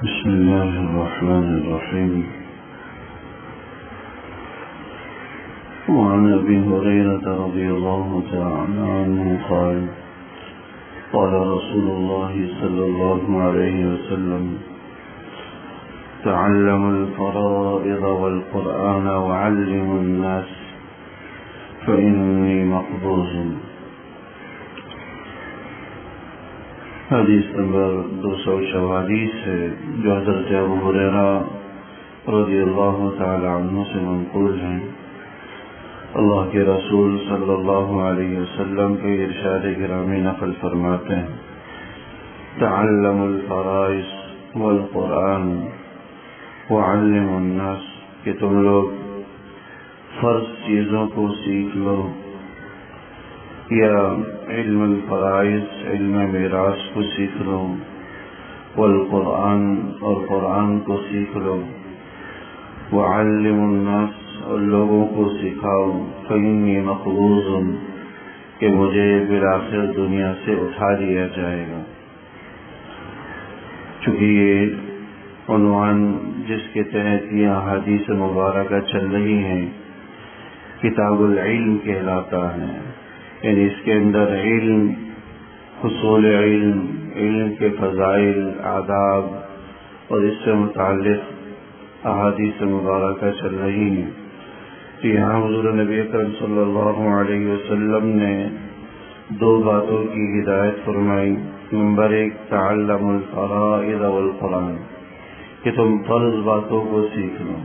بسم الله الرحمن الرحيم. وعن أبي هريرة رضي الله تعالى عنه قال قال رسول الله صلى الله عليه وسلم: تعلموا الفرائض والقرآن وعلموا الناس فإني مقبوض. حدیث نمبر 244 ہے، جو حضرت ابو ہریرہ رضی اللہ تعالی عنہ سے منقول ہیں۔ اللہ کے رسول صلی اللہ علیہ وسلم کے ارشاد گرامی نقل فرماتے ہیں: تعلموا الفرائض والقرآن وعلموا الناس، کہ تم لوگ فرض چیزوں کو سیکھ لو، یا علم الفرائض، علم میراث کو سیکھ لو، والقرآن، اور قرآن کو سیکھ لو، وعلموا الناس، اور لوگوں کو سکھاؤ، فإنی مقبوض، کہ مجھے بالآخر دنیا سے اٹھا لیا جائے گا۔ چونکہ یہ عنوان جس کے تحت یہ احادیث مبارکہ چل رہی ہیں کتاب العلم کہلاتا ہے، یعنی اس کے اندر علم، حصول علم، علم کے فضائل، آداب اور اس سے متعلق احادیث مبارکہ چل رہی ہیں۔ تو یہاں حضور نبی اکرم صلی اللہ علیہ وسلم نے دو باتوں کی ہدایت فرمائی۔ نمبر 1، تعلموا الفرائض والقرآن، کہ تم فرض باتوں کو سیکھ لو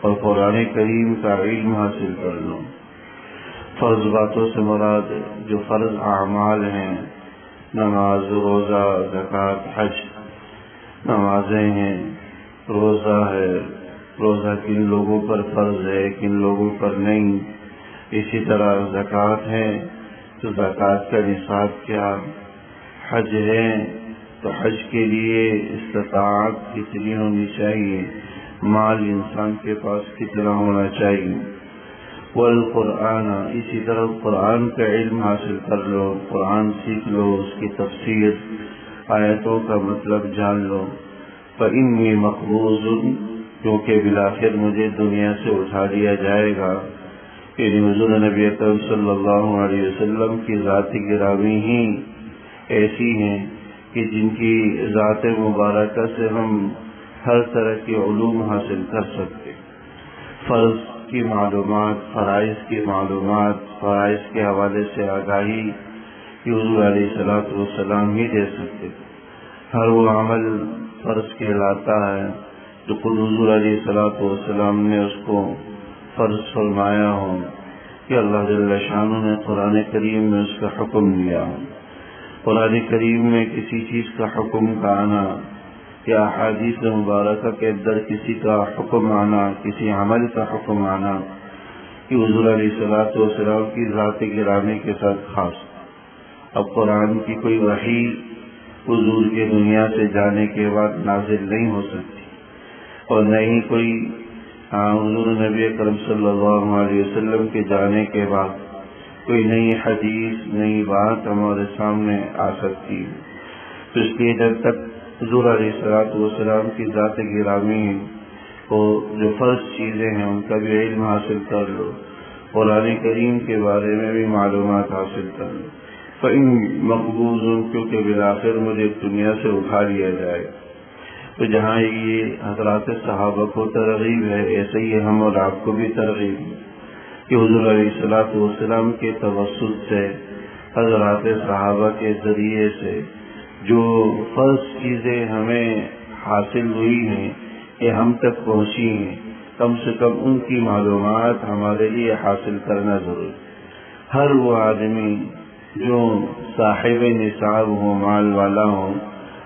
اور قرآن کریم کا علم حاصل کر لو۔ فرض باتوں سے مراد جو فرض اعمال ہیں، نماز، روزہ، زکوٰۃ، حج۔ نمازیں ہیں، روزہ ہے، روزہ کن لوگوں پر فرض ہے، کن لوگوں پر نہیں۔ اسی طرح زکوٰۃ ہے تو زکوٰۃ کا نصاب کیا، حج ہے تو حج کے لیے استطاعت کتنی ہونی چاہیے، مال انسان کے پاس کتنا ہونا چاہیے۔ والقرآن، اسی طرح قرآن کا علم حاصل کر لو، قرآن سیکھ لو، اس کی تفسیر، آیتوں کا مطلب جان لو۔ فإنی مقبوض، کیونکہ بالآخر مجھے دنیا سے اٹھا لیا جائے گا۔ یعنی حضور نبی اکرم صلی اللہ علیہ وسلم کی ذات گرامی ہی ایسی ہیں کہ جن کی ذات مبارکہ سے ہم ہر طرح کے علوم حاصل کر سکتے۔ فرض کی معلومات، فرائض کی معلومات، فرائض کے حوالے سے آگاہی کہ حضور علیہ السلام ہی دے سکتے۔ ہر وہ عمل فرض کہلاتا ہے جو خود حضور علیہ السلام نے اس کو فرض فرمایا ہو، کہ اللہ جل شانہ نے قرآن کریم میں اس کا حکم دیا ہو۔ قرآن کریم میں کسی چیز کا حکم کا آنا یا احادیث مبارکہ کے اندر کسی کا حکم آنا، کسی عمل کا حکم آنا، کہ حضور علیہ السلام کی ذات گرامی کے ساتھ خاص۔ اب قرآن کی کوئی وحی حضور کے دنیا سے جانے کے بعد نازل نہیں ہو سکتی، اور نہ ہی کوئی حضور نبی اکرم صلی اللہ علیہ وسلم کے جانے کے بعد کوئی نئی حدیث، نئی بات ہمارے سامنے آ سکتی ہے۔ تو اس لیے جب تک حضور علیہ السلام کی ذات گرامی کو جو فرض چیزیں ہیں ان کا بھی علم حاصل کر لو، قرآن کریم کے بارے میں بھی معلومات حاصل کر لو۔ فإنی مقبوض، کیونکہ بالآخر مجھے دنیا سے اٹھا لیا جائے۔ تو جہاں یہ حضرات صحابہ کو ترغیب ہے، ایسے ہی ہم اور آپ کو بھی ترغیب ہے کہ حضور علیہ السلام کے توسط سے، حضرات صحابہ کے ذریعے سے جو فرض چیزیں ہمیں حاصل ہوئی ہیں، کہ ہم تک پہنچی ہیں، کم سے کم ان کی معلومات ہمارے لیے حاصل کرنا ضروری۔ ہر وہ آدمی جو صاحب نصاب ہو، مال والا ہو،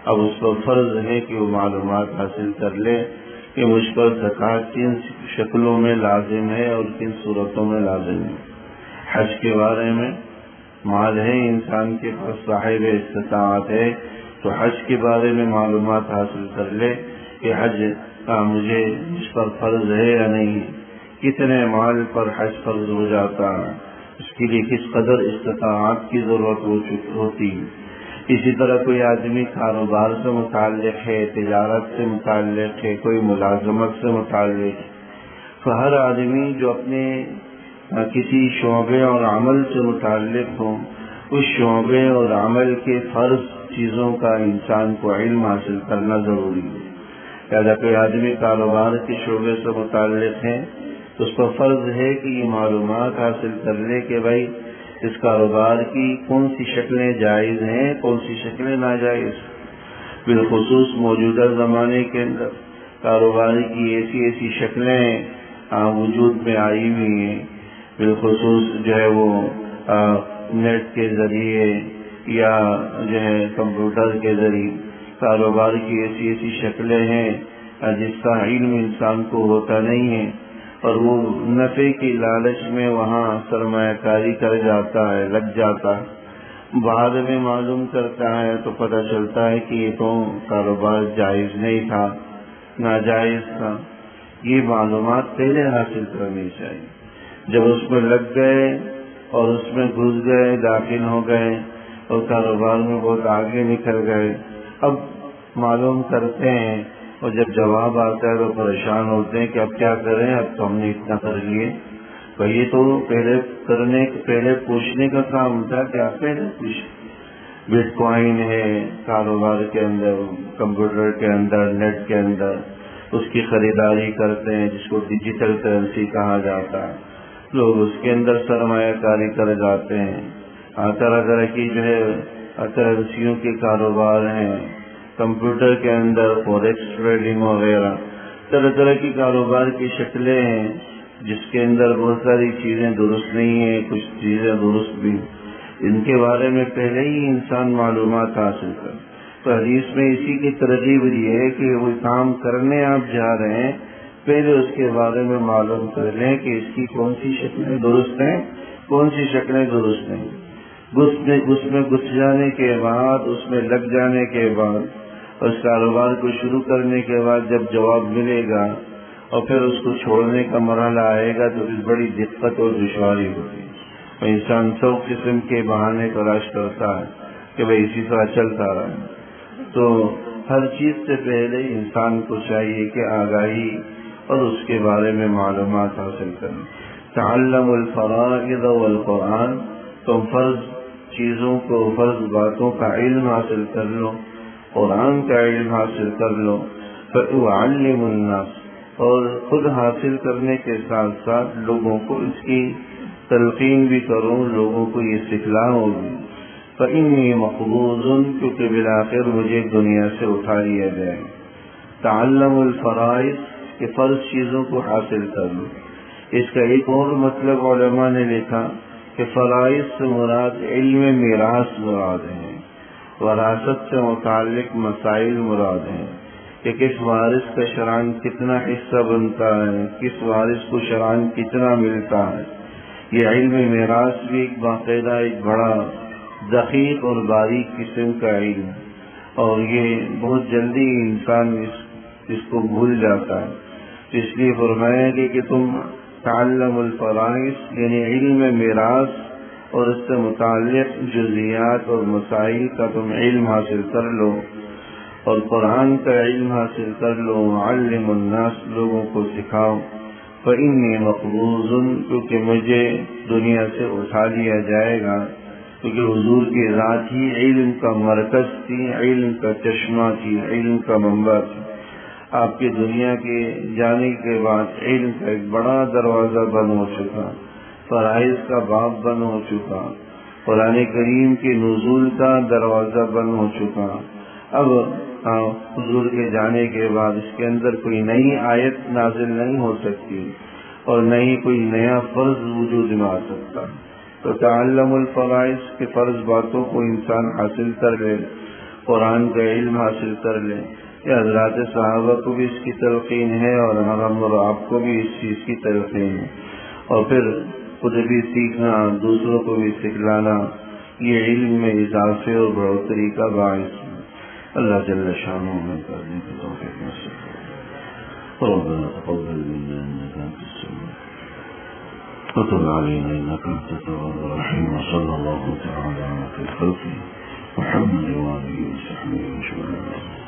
اب اس پر فرض ہے کہ وہ معلومات حاصل کر لے کہ مجھ پر زکوٰۃ کن شکلوں میں لازم ہے اور کن صورتوں میں لازم ہے۔ حج کے بارے میں مال ہے، انسان کے پاس صاحب استطاعت ہے، تو حج کے بارے میں معلومات حاصل کر لے کہ حج مجھ پر فرض ہے یا نہیں، کتنے مال پر حج فرض ہو جاتا ہے، اس کے لیے کس قدر استطاعت کی ضرورت ہوتی ہے۔ اسی طرح کوئی آدمی کاروبار سے متعلق ہے، تجارت سے متعلق ہے، کوئی ملازمت سے متعلق ہے، تو ہر آدمی جو اپنے کسی شعبے اور عمل سے متعلق ہو، اس شعبے اور عمل کے فرض چیزوں کا انسان کو علم حاصل کرنا ضروری ہے۔ لہٰذا کوئی آدمی کاروبار کے شعبے سے متعلق ہے تو اس پر فرض ہے کہ یہ معلومات حاصل کر لے کہ بھائی اس کاروبار کی کون سی شکلیں جائز ہیں، کون سی شکلیں ناجائز۔ بالخصوص موجودہ زمانے کے اندر کاروبار کی ایسی شکلیں وجود میں آئی ہوئی ہیں، بالخصوص جو ہے وہ نیٹ کے ذریعے یا جو ہے کمپیوٹر کے ذریعے کاروبار کی ایسی شکلیں ہیں جس کا علم انسان کو ہوتا نہیں ہے، اور وہ نفع کی لالچ میں وہاں سرمایہ کاری کر جاتا ہے، لگ جاتا ہے، بعد میں معلوم کرتا ہے تو پتہ چلتا ہے کہ یہ تو کاروبار جائز نہیں تھا، ناجائز تھا۔ یہ معلومات پہلے حاصل کرنی چاہیے۔ جب اس میں لگ گئے اور اس میں گھس گئے، داخل ہو گئے اور کاروبار میں بہت آگے نکل گئے، اب معلوم کرتے ہیں اور جب جواب آتا ہے تو پریشان ہوتے ہیں کہ اب کیا کریں، اب تو ہم نے اتنا کر لیے۔ تو یہ تو پہلے پوچھنے کا کام تھا کہ آپ پہلے پوچھیں۔ بٹ کوائن ہے کاروبار کے اندر، کمپیوٹر کے اندر، نیٹ کے اندر، اس کی خریداری کرتے ہیں جس کو ڈیجیٹل کرنسی کہا جاتا ہے، لوگ اس کے اندر سرمایہ کاری کر جاتے ہیں۔ طرح طرح کی جو ہے کرنسیوں کے کاروبار ہیں، کمپیوٹر کے اندر فوریکس ٹریڈنگ وغیرہ، طرح طرح کی کاروبار کی شکلیں ہیں جس کے اندر بہت ساری چیزیں درست نہیں ہیں، کچھ چیزیں درست بھی۔ ان کے بارے میں پہلے ہی انسان معلومات حاصل کر۔ تو حدیث میں اسی کی ترغیب یہ ہے کہ وہ کام کرنے آپ جا رہے ہیں پہلے اس کے بارے میں معلوم کر لیں کہ اس کی کون سی شکلیں درست ہیں، کون سی شکلیں درست نہیں۔ اس میں گھس جانے کے بعد، اس میں لگ جانے کے بعد، اس کاروبار کو شروع کرنے کے بعد جب جواب ملے گا اور پھر اس کو چھوڑنے کا مرحلہ آئے گا تو پھر بڑی دقت اور دشواری ہوگی۔ اور انسان سب قسم کے بہانے تلاش کرتا ہے کہ بھئی اسی طرح چلتا رہے۔ تو ہر چیز سے پہلے انسان کو چاہیے کہ آگاہی اور اس کے بارے میں معلومات حاصل کریں۔ تعلم الفرائض والقرآن، تم فرض چیزوں کو، فرض باتوں کا علم حاصل کر لو، قرآن کا علم حاصل کر لو، فَأُعَلِّمُ النَّاسَ، اور خود حاصل کرنے کے ساتھ ساتھ لوگوں کو اس کی تلقین بھی کرو، لوگوں کو یہ سکھلاؤ بھی۔ فَإِنِّي مَقْبُوضٌ، کیونکہ بالآخر مجھے دنیا سے اٹھا لیا جائے۔ تعلم الفرائض، کہ فرض چیزوں کو حاصل کر لو۔ اس کا ایک اور مطلب علماء نے لکھا کہ فرائض سے مراد علم میراث مراد ہے، وراثت سے متعلق مسائل مراد ہیں کہ کس وارث کا شرعاً کتنا حصہ بنتا ہے، کس وارث کو شرعاً کتنا ملتا ہے۔ یہ علم میراث بھی ایک باقاعدہ ایک بڑا دقیق اور باریک قسم کا علم، اور یہ بہت جلدی انسان اس کو بھول جاتا ہے۔ اس لیے فرمایا کہ تم تعلم الفرائض، یعنی علم میراث اور اس سے متعلق جزیات اور مسائل کا تم علم حاصل کر لو، اور قرآن کا علم حاصل کر لو۔ علم الناس، لوگوں کو سکھاؤ۔ فإنی مقبوض، کیونکہ مجھے دنیا سے اٹھا لیا جائے گا، کیونکہ حضور کی ذات ہی علم کا مرکز تھی، علم کا چشمہ تھی، علم کا منبع تھی۔ آپ کی دنیا کے جانے کے بعد علم کا ایک بڑا دروازہ بند ہو چکا، فرائض کا باب بند ہو چکا، قرآن کریم کے نزول کا دروازہ بند ہو چکا۔ اب حضور کے جانے کے بعد اس کے اندر کوئی نئی آیت نازل نہیں ہو سکتی اور نہ ہی کوئی نیا فرض وجود میں آ سکتا۔ تو تعلم الفرائض کے فرض باتوں کو انسان حاصل کر لے، قرآن کا علم حاصل کر لے۔ یہ حضرات صحابہ کو بھی اس کی تلقین ہے اور ہم اور آپ کو بھی اس چیز کی تلقین ہے، اور پھر خود بھی سیکھنا، دوسروں کو بھی سکھلانا، یہ علم میں اضافے اور بڑھوتری کا باعث ہے۔ اللہ جل شانہ میں کرنے کی توفیق نصیب فرمائے۔ ربنا تقبل منا انك انت السميع وتب علينا انك انت التواب الرحيم، وصلى الله تعالى على خير خلقه محمد وآله وصحبه أجمعين.